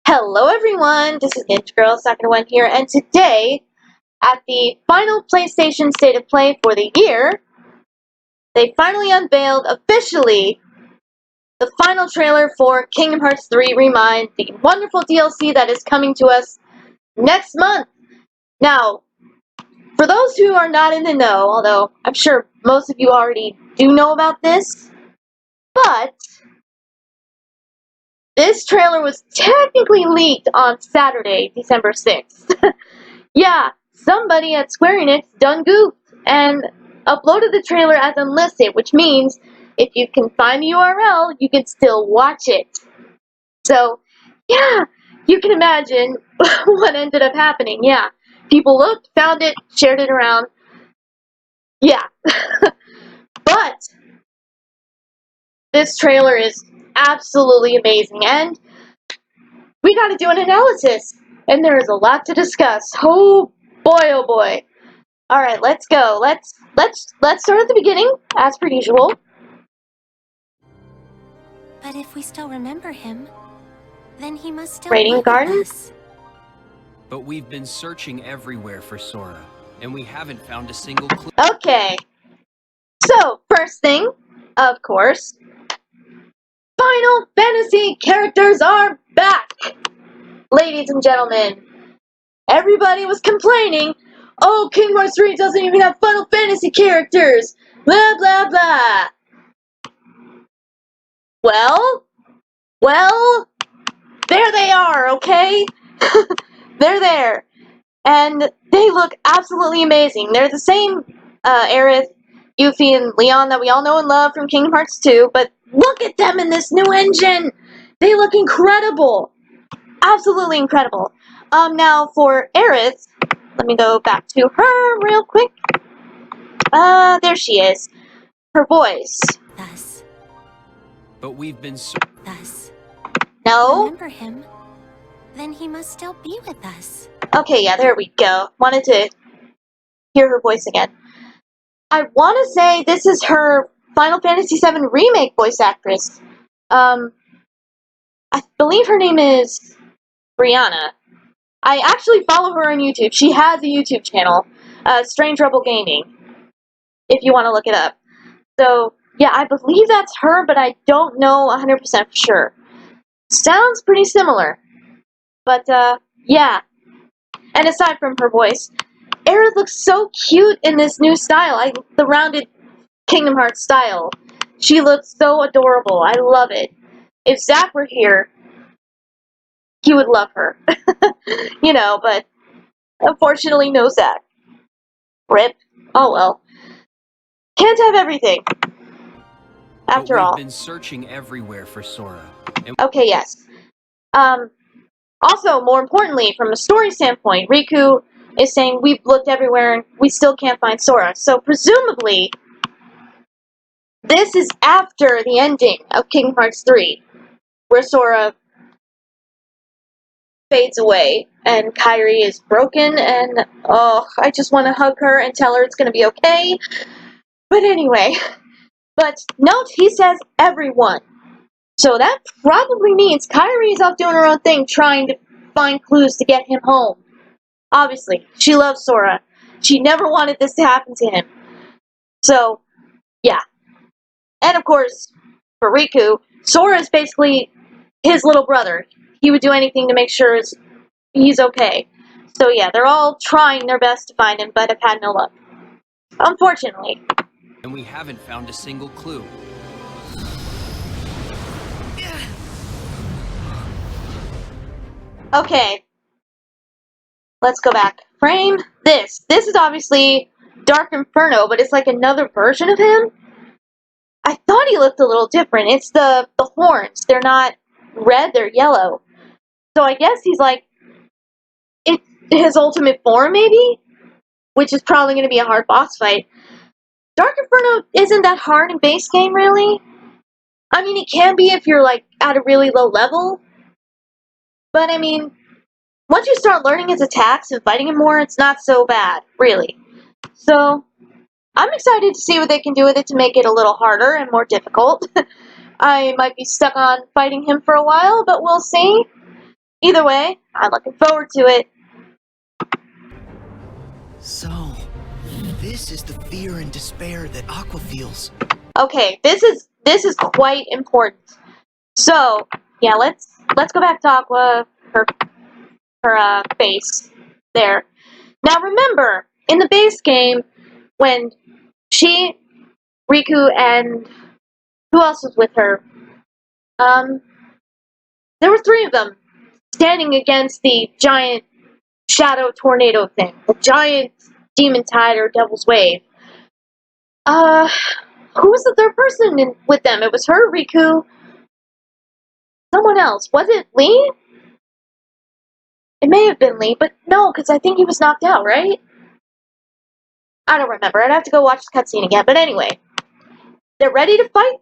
Hello everyone, this is Ninja Girl Sakura One here, and today, at the final PlayStation State of Play for the year, they finally unveiled, officially, the final trailer for Kingdom Hearts 3 ReMind, the wonderful DLC that is coming to us next month. Now, for those who are not in the know, although I'm sure most of you already do know about this, but this trailer was technically leaked on Saturday, December 6th. Yeah, somebody at Square Enix done goofed and uploaded the trailer as unlisted, which means if you can find the URL, you can still watch it. So, yeah, you can imagine what ended up happening. Yeah, people looked, found it, shared it around. Yeah. But this trailer is absolutely amazing, and we got to do an analysis, and there is a lot to discuss. Oh boy, oh boy. All right, let's go. Let's start at the beginning, as per usual. But if we still remember him, then he must still Radiant be with Garden? us. But we've been searching everywhere for Sora, and we haven't found a single clue. Okay. So, first thing, of course, Final Fantasy characters are back! Ladies and gentlemen, everybody was complaining, oh, Kingdom Hearts 3 doesn't even have Final Fantasy characters! Blah, blah, blah. Well, there they are, okay? They're there. And they look absolutely amazing. They're the same Aerith, Yuffie, and Leon that we all know and love from Kingdom Hearts 2, but look at them in this new engine! They look incredible! Absolutely incredible. Now for Aerith, let me go back to her real quick. There she is. Her voice. Thus. But we've been Thus. No? Remember him, then he must still be with us. Okay, yeah, there we go. Wanted to hear her voice again. I want to say this is her Final Fantasy VII Remake voice actress. I believe her name is Brianna. I actually follow her on YouTube. She has a YouTube channel, Strange Rebel Gaming, if you want to look it up. So, yeah, I believe that's her, but I don't know 100% for sure. Sounds pretty similar. But, yeah. And aside from her voice, Aerith looks so cute in this new style. The rounded Kingdom Hearts style. She looks so adorable. I love it. If Zach were here, he would love her. You know, but unfortunately no Zach. Rip. Oh well. Can't have everything. After but all. we've been searching everywhere for Sora. And Okay, yes. Also, more importantly, from a story standpoint, Riku is saying we've looked everywhere and we still can't find Sora. So presumably, this is after the ending of Kingdom Hearts 3, where Sora fades away and Kairi is broken and, oh, I just want to hug her and tell her it's going to be okay. But anyway, but note he says everyone. So that probably means Kairi is off doing her own thing, trying to find clues to get him home. Obviously, she loves Sora. She never wanted this to happen to him. So, yeah. And of course, for Riku, Sora is basically his little brother. He would do anything to make sure he's okay. So yeah, they're all trying their best to find him, but have had no luck. Unfortunately. we haven't found a single clue. Okay. Let's go back. Frame this. This is obviously Dark Inferno, but it's like another version of him. I thought he looked a little different. It's the horns. They're not red, they're yellow. So I guess he's like, it's his ultimate form, maybe? Which is probably going to be a hard boss fight. Dark Inferno isn't that hard in base game, really. I mean, it can be if you're, like, at a really low level. But, I mean, once you start learning his attacks and fighting him more, it's not so bad, really. So, I'm excited to see what they can do with it to make it a little harder and more difficult. I might be stuck on fighting him for a while, but we'll see. Either way, I'm looking forward to it. So, this is the fear and despair that Aqua feels. Okay, this is quite important. So, yeah, let's go back to Aqua, her base there. Now remember, in the base game, when she, Riku, and who else was with her? There were three of them standing against the giant shadow tornado thing, the giant demon tide or devil's wave. Who was the third person with them? It was her, Riku, someone else. Was it Lee? It may have been Lee, but no, because I think he was knocked out, right? I don't remember. I'd have to go watch the cutscene again. But anyway, they're ready to fight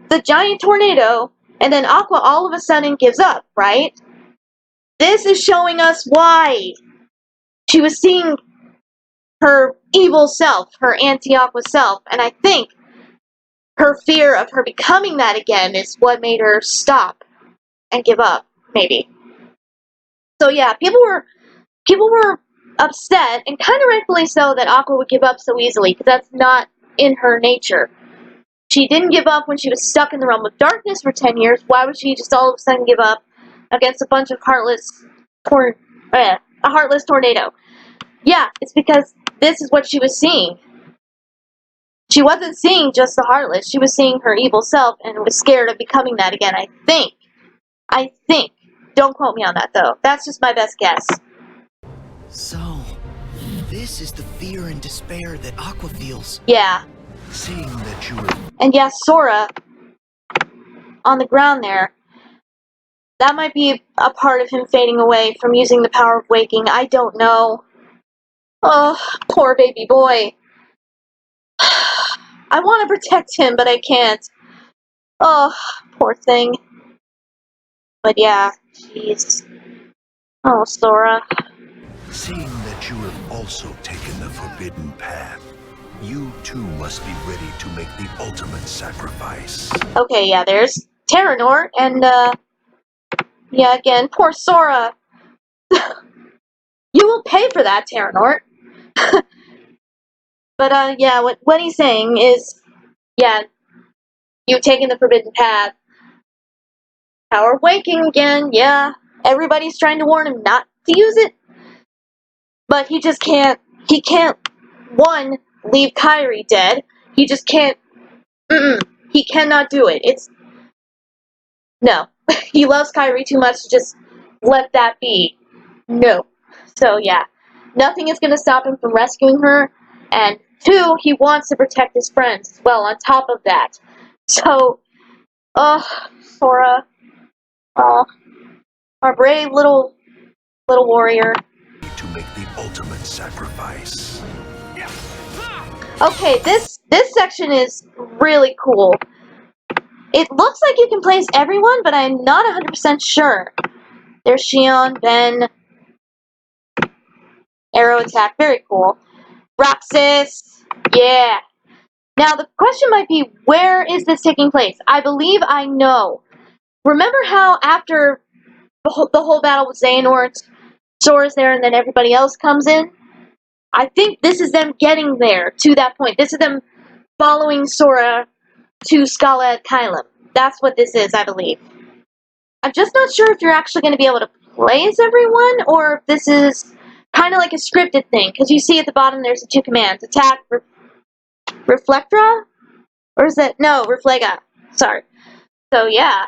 the giant tornado, and then Aqua all of a sudden gives up, right? This is showing us why she was seeing her evil self, her anti-Aqua self, and I think her fear of her becoming that again is what made her stop and give up, maybe. So yeah, people were upset, and kind of rightfully so, that Aqua would give up so easily, because that's not in her nature. She didn't give up when she was stuck in the realm of darkness for 10 years. Why would she just all of a sudden give up against a bunch of a heartless tornado? Yeah, it's because this is what she was seeing. She wasn't seeing just the heartless. She was seeing her evil self and was scared of becoming that again, I think. Don't quote me on that, though. That's just my best guess. So, this is the fear and despair that Aqua feels. Yeah. Seeing that you were... And yeah, Sora, on the ground there, that might be a part of him fading away from using the power of waking. I don't know. Oh, poor baby boy. I want to protect him, but I can't. Oh, poor thing. But yeah, jeez. Oh, Sora. Seeing that you have also taken the forbidden path, you too must be ready to make the ultimate sacrifice. Okay, yeah, there's Terranort, and, yeah, again, poor Sora. You will pay for that, Terranort. But, yeah, what he's saying is, yeah, you've taken the forbidden path. Power of waking again, yeah. Everybody's trying to warn him not to use it. But he just can't, one, leave Kairi dead. He just can't, he cannot do it. No. He loves Kairi too much to just let that be. No. So, yeah. Nothing is going to stop him from rescuing her. And two, he wants to protect his friends as well, on top of that. So, Sora. Our brave little warrior. To make the ultimate sacrifice. Okay, this section is really cool. It looks like you can place everyone, but I'm not 100% sure. There's Shion, Ben, Arrow Attack, very cool. Roxas, yeah. Now the question might be, where is this taking place? I believe I know. Remember how after the whole battle with Xehanort, Sora's there and then everybody else comes in? I think this is them getting there, to that point. This is them following Sora to Scala at Kylum. That's what this is, I believe. I'm just not sure if you're actually going to be able to play as everyone, or if this is kind of like a scripted thing, because you see at the bottom there's the two commands. Attack, Reflectra? Or is it? No, Reflega. Sorry. So, yeah.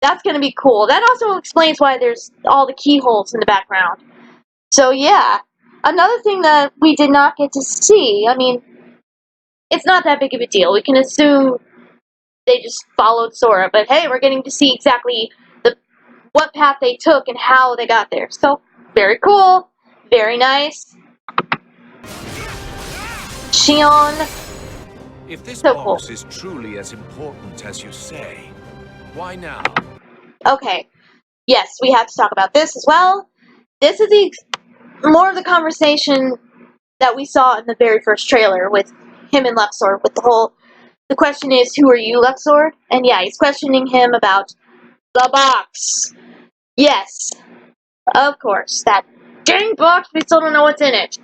That's going to be cool. That also explains why there's all the keyholes in the background. So, yeah. Another thing that we did not get to see, I mean, it's not that big of a deal. We can assume they just followed Sora, but hey, we're getting to see exactly what path they took and how they got there. So, very cool. Very nice. Shion. If this So box cool. is truly as important as you say, why now? Okay. Yes, we have to talk about this as well. This is more of the conversation that we saw in the very first trailer with him and Luxor, with the question is, who are you, Luxor? And yeah, he's questioning him about the box. Yes, of course. That dang box, we still don't know what's in it.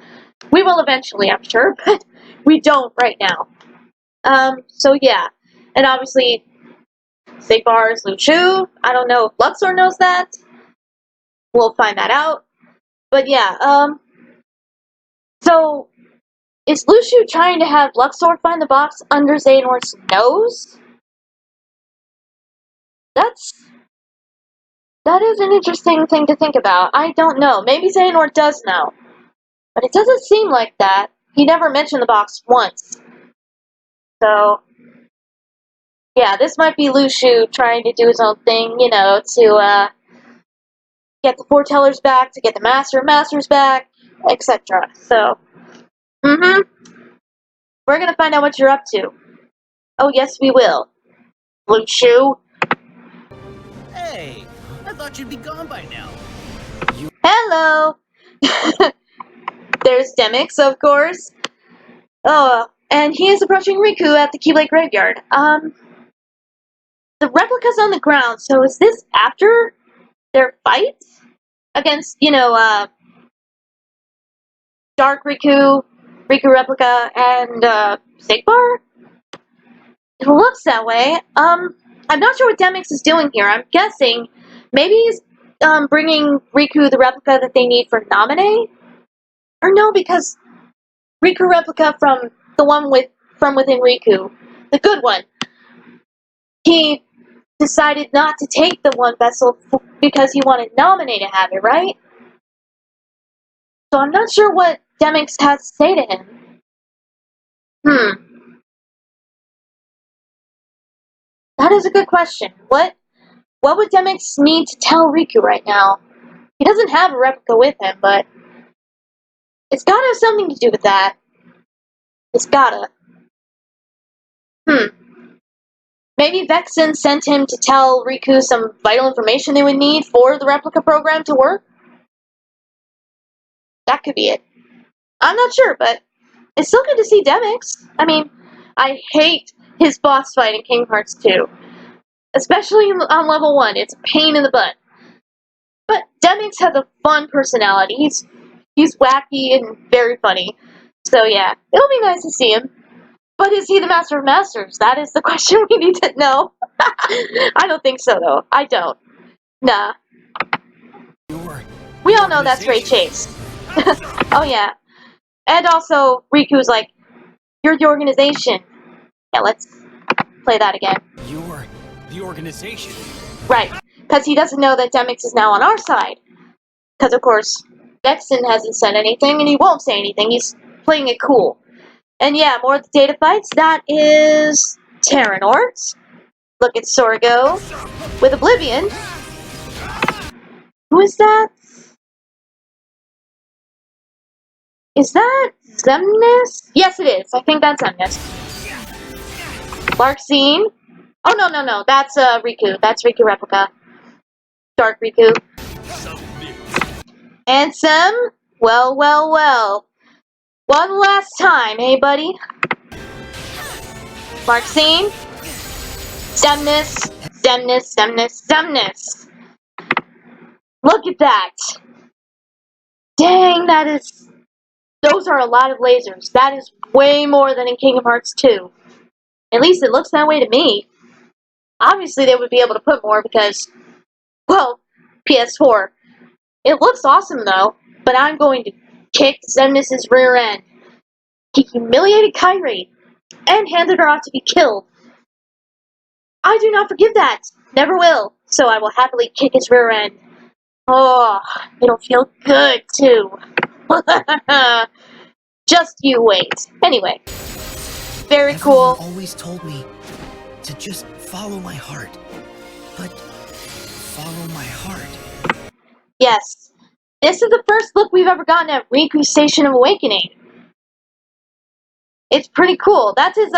We will eventually, I'm sure, but we don't right now. So yeah. And obviously, Sigbar is Luxu. I don't know if Luxor knows that. We'll find that out. But yeah, so is Luxu trying to have Luxor find the box under Xehanort's nose? That is an interesting thing to think about. I don't know. Maybe Xehanort does know. But it doesn't seem like that. He never mentioned the box once. So, yeah, this might be Luxu trying to do his own thing, you know, to get the foretellers back, to get the masters back, etc. So, we're gonna find out what you're up to. Oh, yes, we will. Luxu. Hey, I thought you'd be gone by now. Hello! There's Demix, of course. Oh, and he is approaching Riku at the Keyblade Graveyard. The replica's on the ground, so is this after their fight? Against, you know, Dark Riku, Riku Replica, and, Sigbar? It looks that way. I'm not sure what Demix is doing here. I'm guessing maybe he's, bringing Riku the replica that they need for Naminé? Or no, because Riku Replica from the one from within Riku, the good one, he decided not to take the one vessel because he wanted Naminé to have it, right? So I'm not sure what Demix has to say to him. That is a good question. What would Demix need to tell Riku right now? He doesn't have a replica with him, but it's gotta have something to do with that. It's gotta. Maybe Vexen sent him to tell Riku some vital information they would need for the replica program to work? That could be it. I'm not sure, but it's still good to see Demix. I mean, I hate his boss fight in Kingdom Hearts 2. Especially on level 1. It's a pain in the butt. But Demix has a fun personality. He's wacky and very funny. So yeah, it'll be nice to see him. But is he the Master of Masters? That is the question we need to know. I don't think so, though. I don't. Nah. We all know that's Ray Chase. Oh yeah. And also, Riku's like, you're the organization. Yeah, let's play that again. You're the organization. Right. Because he doesn't know that Demix is now on our side. Because, of course, Vexen hasn't said anything, and he won't say anything. He's playing it cool. And yeah, more of the data fights. That is Terranort. Look at Sora go with Oblivion. Who is that? Is that Xemnas? Yes, it is. I think that's Xemnas. Larxene. Oh, no. That's Riku. That's Riku Replica. Dark Riku. Ansem. Well. One last time, eh, buddy? Larxene. Xemnas. Look at that. Dang, those are a lot of lasers. That is way more than in Kingdom Hearts 2. At least it looks that way to me. Obviously, they would be able to put more because, well, PS4. It looks awesome, though, but I'm going to kick Xemnas' rear end. He humiliated Kyrie and handed her off to be killed. I do not forgive that. Never will. So I will happily kick his rear end. Oh, it'll feel good, too. Just you wait. Anyway. Very cool. Everyone always told me to just follow my heart. But follow my heart. Yes. This is the first look we've ever gotten at Riku's Station of Awakening. It's pretty cool. That's his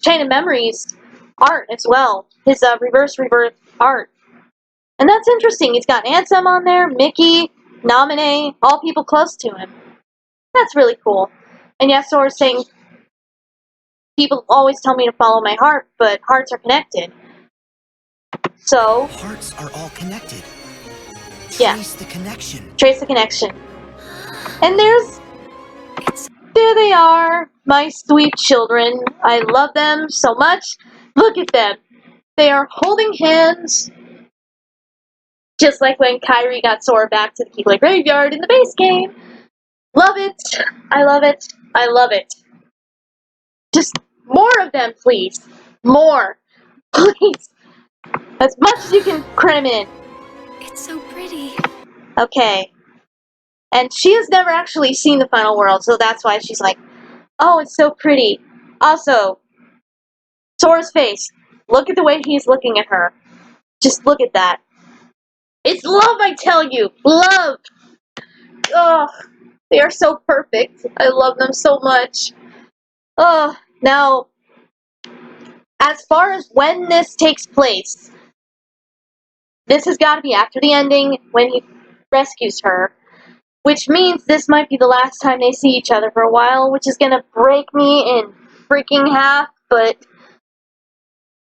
Chain of Memories art as well. His reverse rebirth art. And that's interesting. He's got Ansem on there, Mickey, Naminé, all people close to him. That's really cool. And yes, Sora's saying, people always tell me to follow my heart, but hearts are connected. So... Hearts are all connected. Trace the connection. Trace the connection. And It's there they are, my sweet children. I love them so much. Look at them. They are holding hands, just like when Kyrie got Sora back to the Keyblade Graveyard in the base game. Love it. I love it. I love it. Just more of them, please. More. Please. As much as you can cram in. it's so pretty. Okay. And she has never actually seen the final world, so that's why she's like, oh, it's so pretty. Also, Sora's face. Look at the way he's looking at her. Just look at that. It's love, I tell you. Love. Ugh. They are so perfect. I love them so much. Ugh. Now, as far as when this takes place, this has got to be after the ending when he rescues her. Which means this might be the last time they see each other for a while, which is gonna break me in freaking half, but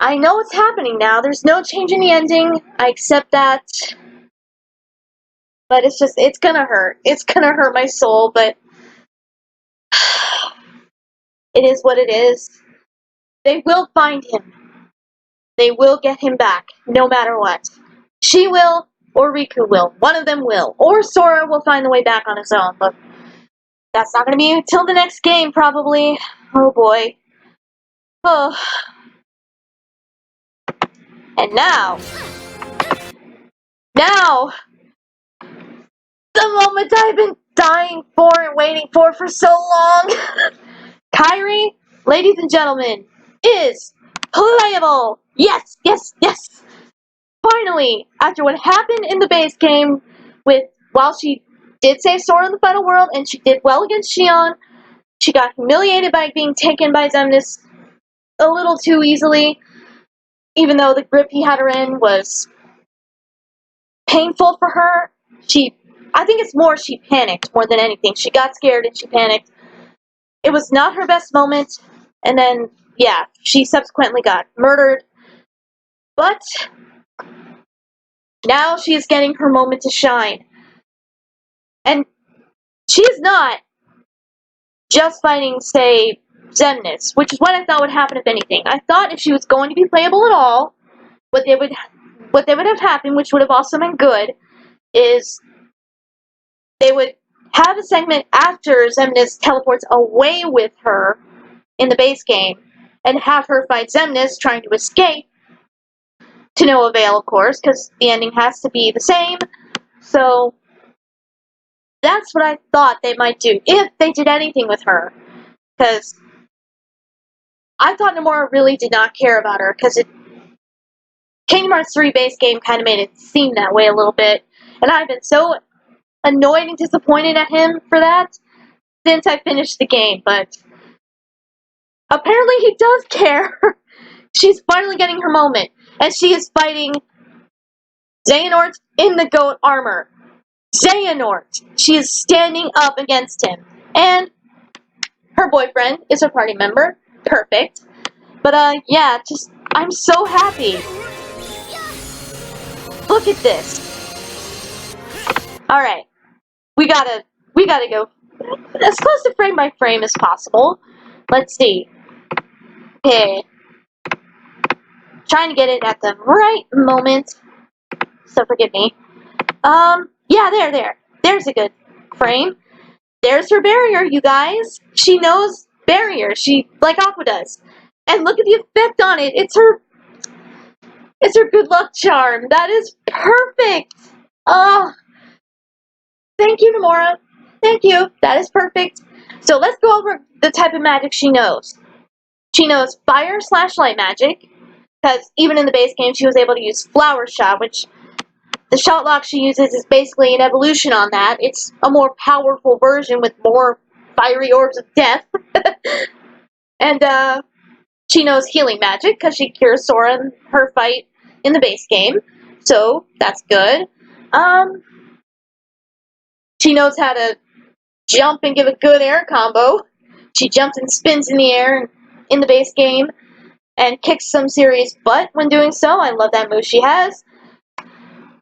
I know it's happening now. There's no change in the ending. I accept that. But it's gonna hurt. It's gonna hurt my soul, but it is what it is. They will find him. They will get him back, no matter what. She will, or Riku will. One of them will. Or Sora will find the way back on his own, but that's not gonna be until the next game, probably. Oh boy. Oh. And now, the moment I've been dying for and waiting for so long, Kyrie, ladies and gentlemen, is playable! Yes, yes, yes! Finally, after what happened in the base game, while she did save Sora in the final world, and she did well against Xion, she got humiliated by being taken by Xemnas a little too easily, even though the grip he had her in was painful for her. I think it's more she panicked more than anything. She got scared and she panicked. It was not her best moment, and then, yeah, she subsequently got murdered. But now she is getting her moment to shine. And she is not just fighting, say, Xemnas, which is what I thought would happen if anything. I thought if she was going to be playable at all, what they would have happened, which would have also been good, is they would have a segment after Xemnas teleports away with her in the base game, and have her fight Xemnas trying to escape, to no avail, of course, because the ending has to be the same. So that's what I thought they might do, if they did anything with her. Because I thought Nomura really did not care about her, because Kingdom Hearts 3 base game kind of made it seem that way a little bit. And I've been so annoyed and disappointed at him for that since I finished the game, but apparently he does care. She's finally getting her moment, and she is fighting Xehanort in the goat armor. Xehanort! She is standing up against him. And her boyfriend is her party member. Perfect. But, yeah, I'm so happy. Look at this. Alright. We gotta go as close to frame by frame as possible. Let's see. Okay. Trying to get it at the right moment. So forgive me. Yeah, there. There's a good frame. There's her barrier, you guys. She knows barrier. Like Aqua does. And look at the effect on it. It's her good luck charm. That is perfect. Oh, thank you, Nomura. Thank you. That is perfect. So let's go over the type of magic she knows. She knows fire/light magic, because even in the base game she was able to use Flower Shot, which the shot lock she uses is basically an evolution on that. It's a more powerful version with more fiery orbs of death. And she knows healing magic, because she cures Sora in her fight in the base game. So that's good. She knows how to jump and give a good air combo. She jumps and spins in the air in the base game and kicks some serious butt when doing so. I love that move she has.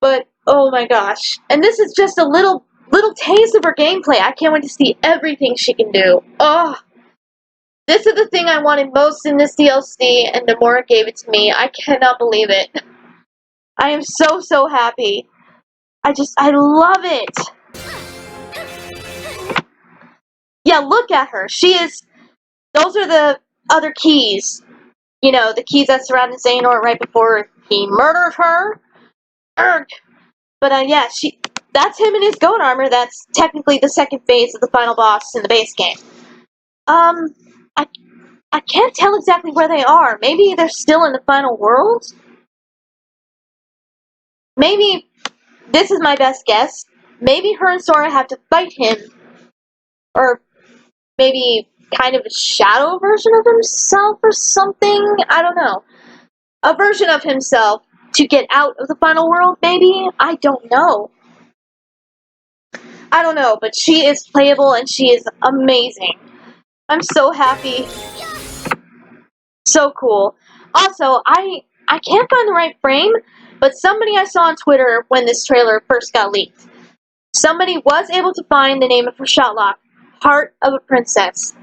But Oh my gosh. And this is just a little taste of her gameplay. I can't wait to see everything she can do. Oh, this is the thing I wanted most in this DLC, and Nomura gave it to me. I cannot believe it. I am so happy. I love it. Yeah, look at her. Those are the other keys. You know, the keys that surrounded Xehanort right before he murdered her. Urgh. But yeah, that's him in his goat armor. That's technically the second phase of the final boss in the base game. I can't tell exactly where they are. Maybe they're still in the final world? Maybe, this is my best guess, maybe her and Sora have to fight him. Or maybe kind of a shadow version of himself or something? I don't know. A version of himself to get out of the final world, maybe? I don't know. I don't know, but she is playable and she is amazing. I'm so happy. So cool. Also, I can't find the right frame, but somebody I saw on Twitter when this trailer first got leaked, somebody was able to find the name of her shotlock, Heart of a Princess.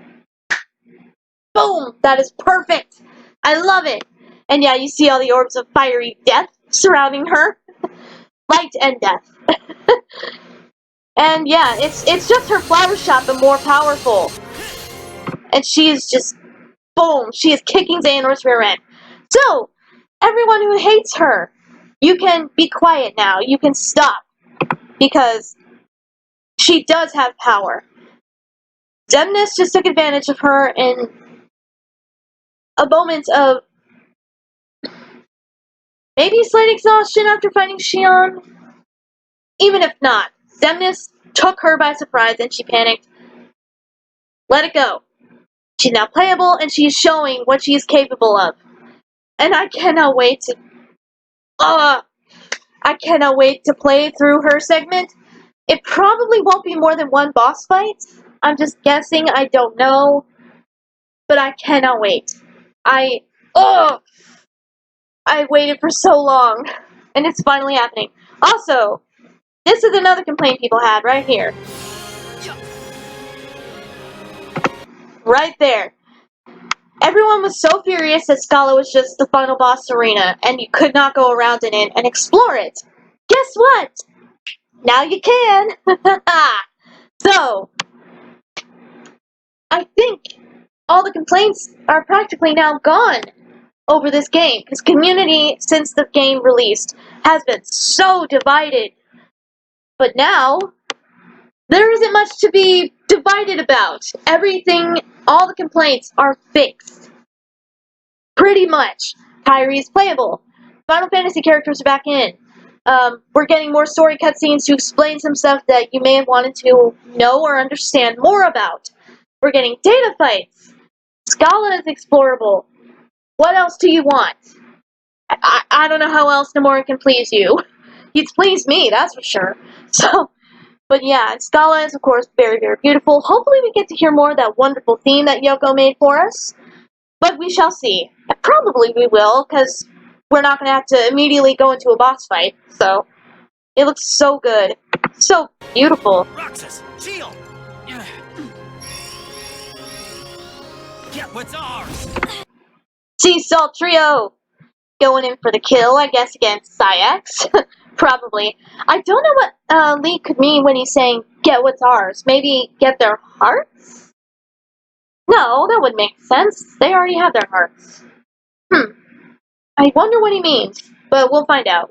Boom! That is perfect! I love it! And yeah, you see all the orbs of fiery death surrounding her. Light and death. And yeah, it's just her flower shot, but more powerful. And she is just, boom, she is kicking Xehanort's rear end. So, everyone who hates her, you can be quiet now. You can stop. Because she does have power. Xemnas just took advantage of her in a moment of maybe slight exhaustion after fighting Xion. Even if not, Xemnas took her by surprise and she panicked. Let it go. She's now playable and she's showing what she is capable of. And I cannot wait to play through her segment. It probably won't be more than one boss fight. I'm just guessing, I don't know. But I cannot wait. I waited for so long. And it's finally happening. Also, this is another complaint people had right here. Right there. Everyone was so furious that Scala was just the final boss arena, and you could not go around in it and explore it. Guess what? Now you can! So, I think all the complaints are practically now gone over this game, because community, since the game released, has been so divided. But now, there isn't much to be divided about. Everything, all the complaints are fixed. Pretty much. Kyrie's playable. Final Fantasy characters are back in. We're getting more story cutscenes to explain some stuff that you may have wanted to know or understand more about. We're getting data fights. Scala is explorable. What else do you want? I don't know how else Nomura can please you. He's pleased me, that's for sure. So, but yeah, Scala is of course very beautiful. Hopefully we get to hear more of that wonderful theme that Yoko made for us. But we shall see. Probably we will, because we're not going to have to immediately go into a boss fight. So, it looks so good. So beautiful. Roxas, shield! Get what's ours! Sea Salt Trio! Going in for the kill, I guess, against Sayax. Probably. I don't know what Lee could mean when he's saying, get what's ours. Maybe get their hearts? No, that wouldn't make sense. They already have their hearts. I wonder what he means. But we'll find out.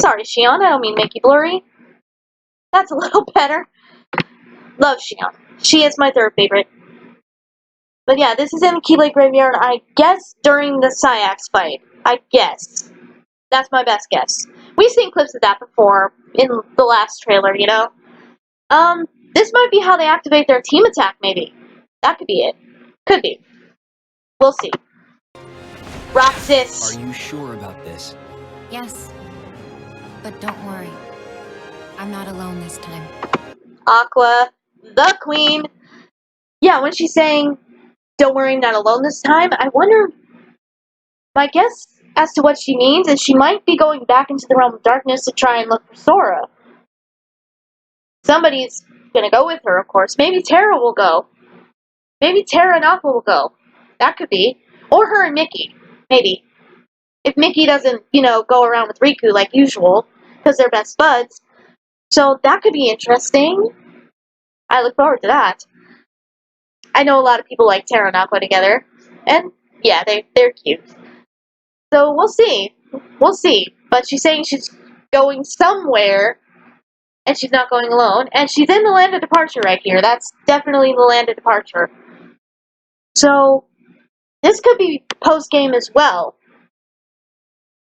Sorry, Xion, I don't mean make you blurry. That's a little better. Love Xion. She is my third favorite. But yeah, this is in the Keylake Graveyard, I guess, during the Sayax fight. I guess. That's my best guess. We've seen clips of that before in the last trailer, you know? This might be how they activate their team attack, maybe. That could be it. Could be. We'll see. Roxas! Are you sure about this? Yes. But don't worry. I'm not alone this time. Aqua, the queen. Yeah, when she's saying, don't worry, I'm not alone this time, I wonder... My guess as to what she means, and she might be going back into the realm of darkness to try and look for Sora. Somebody's gonna go with her, of course. Maybe Terra will go. Maybe Terra and Aqua will go. That could be. Or her and Mickey. Maybe. If Mickey doesn't, go around with Riku like usual, because they're best buds. So that could be interesting. I look forward to that. I know a lot of people like Terra and Aqua together. And, yeah, they're cute. So we'll see. We'll see. But she's saying she's going somewhere, and she's not going alone. And she's in the land of departure right here. That's definitely the land of departure. So, this could be post-game as well.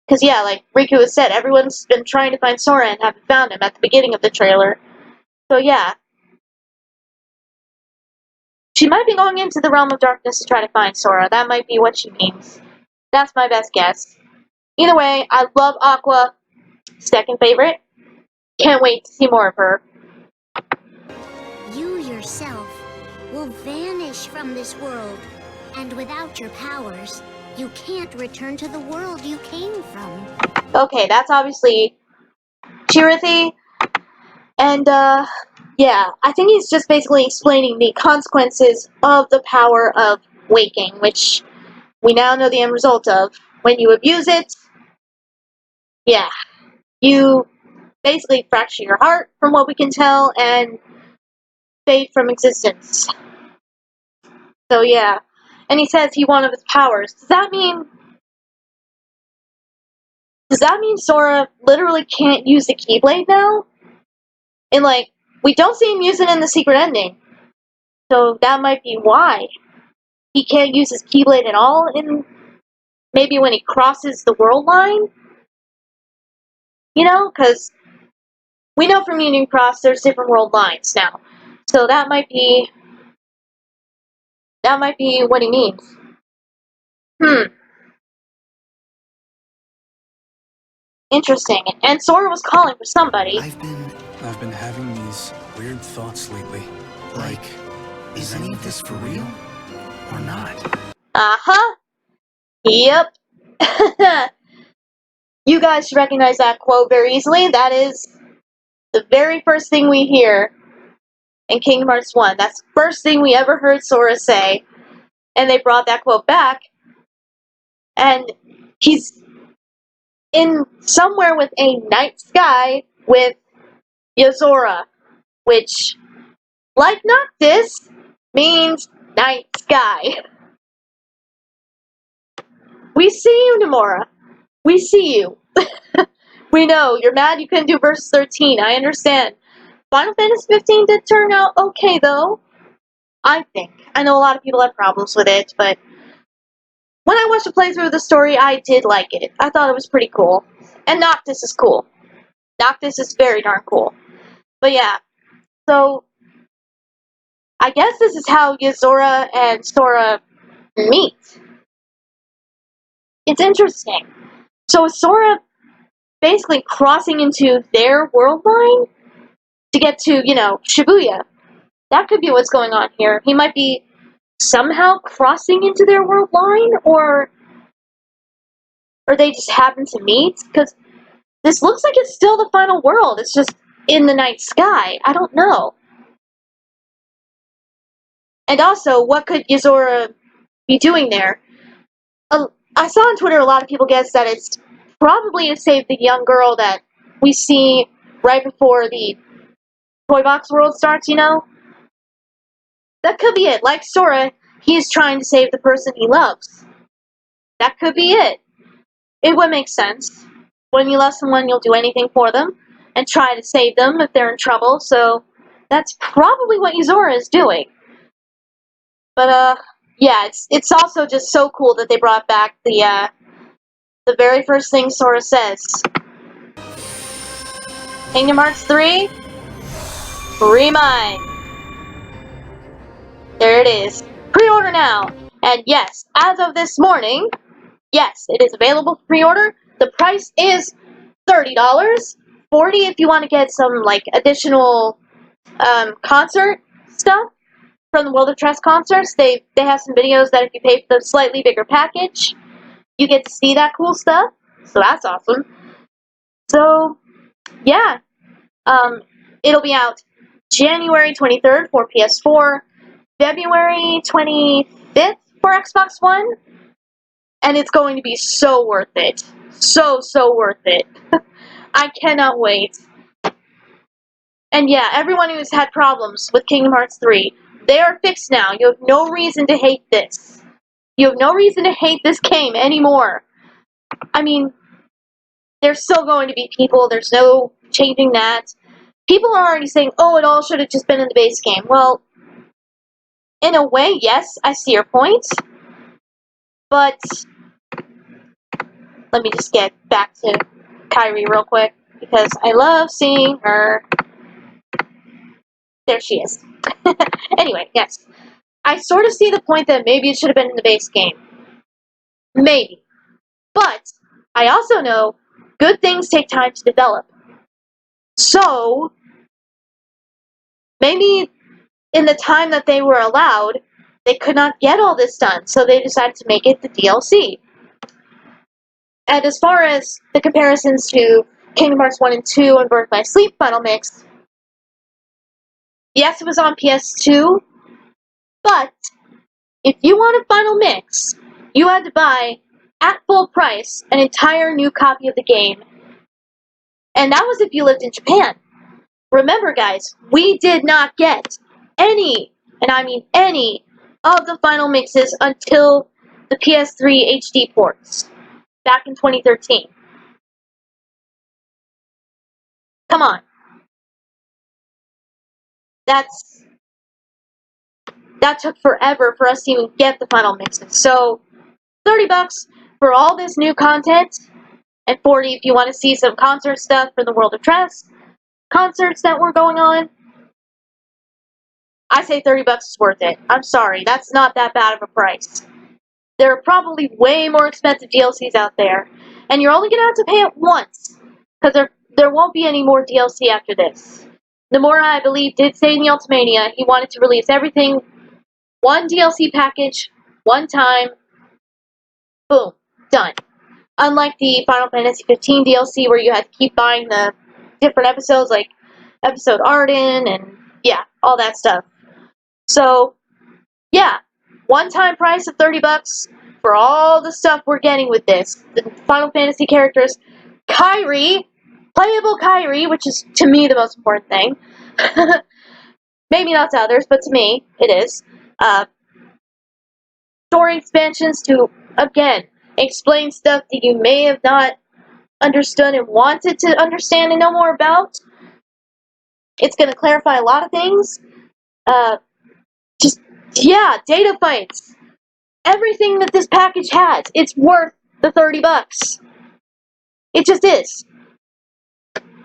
Because, yeah, like Riku has said, everyone's been trying to find Sora and haven't found him at the beginning of the trailer. So, yeah. She might be going into the realm of darkness to try to find Sora. That might be what she means. That's my best guess. Either way, I love Aqua. Second favorite. Can't wait to see more of her. You yourself will vanish from this world, and without your powers, you can't return to the world you came from. Okay, that's obviously Chirithy. And, yeah, I think he's just basically explaining the consequences of the power of waking, which we now know the end result of. When you abuse it, yeah, you basically fracture your heart, from what we can tell, and fade from existence. So, yeah. And he says he wanted his powers. Does that mean Sora literally can't use the Keyblade now? And, like, we don't see him use it in the secret ending. So that might be why. He can't use his Keyblade at all in maybe when he crosses the world line? Because we know from Union Cross there's different world lines now. So that might be what he means. Interesting. And Sora was calling for somebody. I've been having these weird thoughts lately. Like, is any of this for real? Or not? Uh-huh. Yep. You guys should recognize that quote very easily. That is the very first thing we hear in Kingdom Hearts 1. That's the first thing we ever heard Sora say. And they brought that quote back. And he's in somewhere with a night sky with Yozora, which, like Noctis, means night sky. We see you, Nomura. We see you. We know, you're mad you couldn't do verse 13, I understand. Final Fantasy 15 did turn out okay, though. I think. I know a lot of people have problems with it, but when I watched a playthrough of the story, I did like it. I thought it was pretty cool. And Noctis is cool. Noctis is very darn cool. But yeah, so I guess this is how Yozora and Sora meet. It's interesting. So is Sora basically crossing into their world line to get to, Shibuya? That could be what's going on here. He might be somehow crossing into their world line, or they just happen to meet? Because this looks like it's still the final world. It's just in the night sky. I don't know. And also, what could Yozora be doing there? I saw on Twitter a lot of people guess that it's probably to save the young girl that we see right before the Toy Box World starts, That could be it. Like Sora, he's trying to save the person he loves. That could be it. It would make sense. When you love someone, you'll do anything for them and try to save them if they're in trouble, so that's probably what Yozora is doing. But, yeah, it's also just so cool that they brought back the very first thing Sora says. Kingdom Hearts 3, ReMind. There it is. Pre-order now. And yes, as of this morning, yes, it is available for pre-order. The price is $30. $40 if you want to get some, additional, concert stuff from the World of Trust concerts. They have some videos that if you pay for the slightly bigger package, you get to see that cool stuff. So that's awesome. So, yeah. It'll be out January 23rd for PS4, February 25th for Xbox One, and it's going to be so worth it. So worth it. I cannot wait. And yeah, everyone who's had problems with Kingdom Hearts 3, they are fixed now. You have no reason to hate this. You have no reason to hate this game anymore. I mean, there's still going to be people, there's no changing that. People are already saying, oh, it all should have just been in the base game. Well, in a way, yes, I see your point. But let me just get back to Kyrie real quick, because I love seeing her. There she is. Anyway, yes. I sort of see the point that maybe it should have been in the base game. Maybe. But I also know good things take time to develop. So, maybe in the time that they were allowed, they could not get all this done, so they decided to make it the DLC. And as far as the comparisons to Kingdom Hearts 1 and 2 and Birth by Sleep Final Mix, yes, it was on PS2, but if you want a Final Mix, you had to buy, at full price, an entire new copy of the game. And that was if you lived in Japan. Remember, guys, we did not get any, and I mean any, of the Final Mixes until the PS3 HD ports back in 2013. Come on. That took forever for us to even get the Final Mixes. So, $30 for all this new content, and $40 if you want to see some concert stuff for the World of Tress concerts that were going on. I say $30 is worth it. I'm sorry, that's not that bad of a price. There are probably way more expensive DLCs out there, and you're only going to have to pay it once, because there won't be any more DLC after this. Nomura, I believe, did say in the Ultimania he wanted to release everything, one DLC package, one time, boom, done. Unlike the Final Fantasy 15 DLC where you had to keep buying the different episodes, like episode Arden, and yeah, all that stuff. So, yeah, one-time price of $30 for all the stuff we're getting with this. The Final Fantasy characters, Kairi, playable Kairi, which is, to me, the most important thing. Maybe not to others, but to me, it is. Story expansions to, again, explain stuff that you may have not understood and wanted to understand and know more about. It's going to clarify a lot of things. Data fights. Everything that this package has, it's worth the $30. It just is.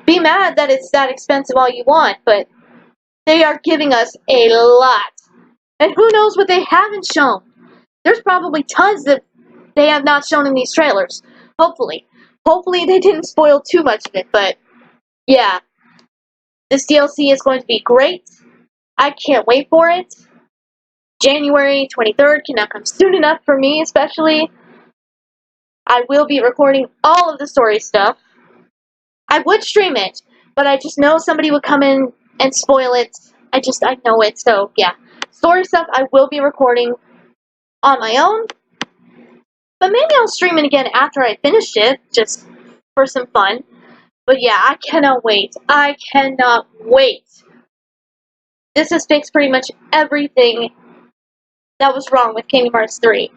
Be mad that it's that expensive all you want, but they are giving us a lot. And who knows what they haven't shown. There's probably tons that they have not shown in these trailers. Hopefully. Hopefully they didn't spoil too much of it, but yeah. This DLC is going to be great. I can't wait for it. January 23rd cannot come soon enough for me, especially. I will be recording all of the story stuff. I would stream it, but I just know somebody would come in and spoil it. I know it, so yeah. Story stuff I will be recording on my own, but maybe I'll stream it again after I finish it, just for some fun. But yeah, I cannot wait. I cannot wait. This has fixed pretty much everything that was wrong with Kingdom Hearts 3.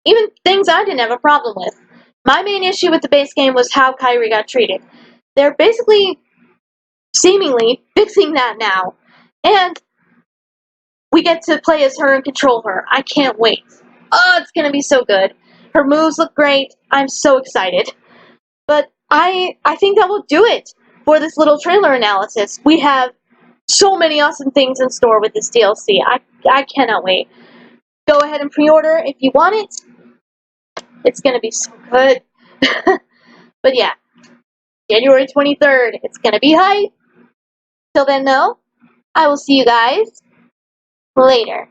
Even things I didn't have a problem with. My main issue with the base game was how Kairi got treated. They're basically, seemingly, fixing that now. And we get to play as her and control her. I can't wait. Oh, it's gonna be so good. Her moves look great. I'm so excited. But I think that will do it for this little trailer analysis. We have so many awesome things in store with this DLC. I cannot wait. Go ahead and pre-order if you want it. It's gonna be so good. But yeah, January 23rd. It's gonna be hype. Till then, though, I will see you guys later.